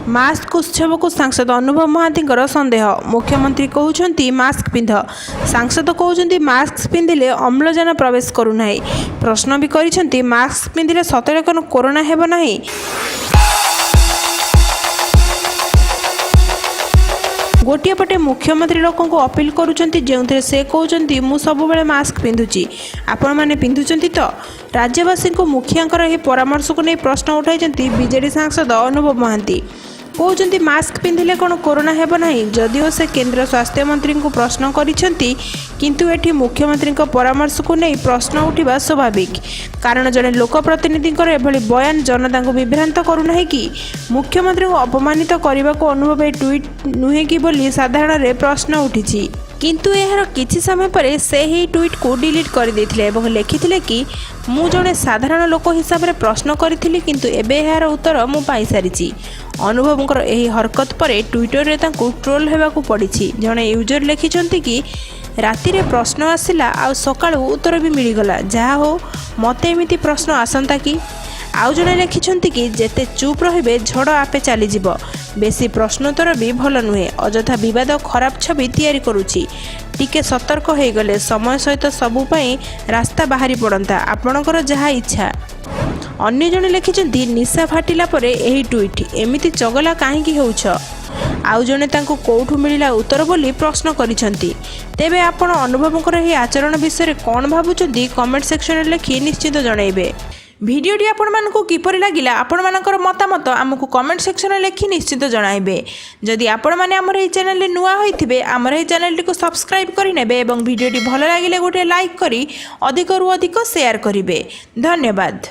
Mask उत्सव को सांसद अनुभव महांती संदेह। मुख्यमंत्री कहते मास्क पिंध, सांसद कहते मास्क पिंधिले अम्लजान प्रवेश करूना। प्रश्न भी कर मास्क पिंधिले सतरे कौन कोरोना हेब नहीं। गोटे पटे मुख्यमंत्री लोक अपील करुँच जो से कहते मु सब मास्क पिंधुची, आपण मैंने पिंधुचंती तो। राज्यवासी को मुखिया यह परामर्श को नहीं प्रश्न उठाई बीजेडी सांसद अनुभव महांती। कहते मास्क पिंधिले कौन कोरोना हेब नहीं। जदिओ से केंद्र स्वास्थ्य मंत्री को प्रश्न करिसेंती, किंतु एठी मुख्यमंत्री परामर्श को नहीं प्रश्न उठा स्वाभाविक, कारण जड़े लोकप्रतिनिधि एभली बयान जनता को विभ्रांत करूना कि मुख्यमंत्री को अपमानित करने को अनुभव ट्वीट नुहे कि बोली साधारण प्रश्न उठी। किंतु यार किछि समय पर से ही ट्वीट को डिलीट कर देथिले एवं लिखिथिले कि मु जड़े साधारण लोक हिसाब से प्रश्न करी, किंतु एबे यार उत्तर मु पाई सारिछि। अनुभवंकर यही हरकत पर ट्विटर रे तांको ट्रोल हेबाकू पड़ी। जड़े यूजर लिखिछंती कि राति रे प्रश्न आसिला आ सकाळू उत्तर भी मिलगला, जहा हो मते एमिति प्रश्न आसंता कि। आउ जड़े लिखिछंती कि जेते चुप रहिबे झड़ आपे चली जिवो, बेसी प्रश्नोत्तर भी भल नुहे, अଯଥା विवाद खराब छवि तैयारी करुछि। टिके सतर्क हो गले समय सहित सबु पई रास्ता बाहरी पड़ता, आपणकर जहा इच्छा। अन्य जने लिखिछंती निशा फाटिला परे एही ट्वीट, एमिति चगला काहेकि होउछ। आउ जने तांको कोठु मिलिला उत्तर बोली प्रश्न करिसंती। तेबे आपण अनुभवकर एही आचरण विषय कोन भाबुचंती कमेंट सेक्शन रे लिखि निश्चित जणाइबे। भिडियोटी आपण मानकु किपरि लागिला आपण मानकर मतामत आमको कमेंट सेक्शन में लिखि निश्चित जणाइबे। जदि आपण माने हमर एही चैनल रे नुआ होइथिबे हमर एही चैनल को सब्सक्राइब करि नेबे एवं भिडियोटी भल लागिले गोटे लाइक करी अधिक रु अधिक शेयर करिवे। धन्यवाद।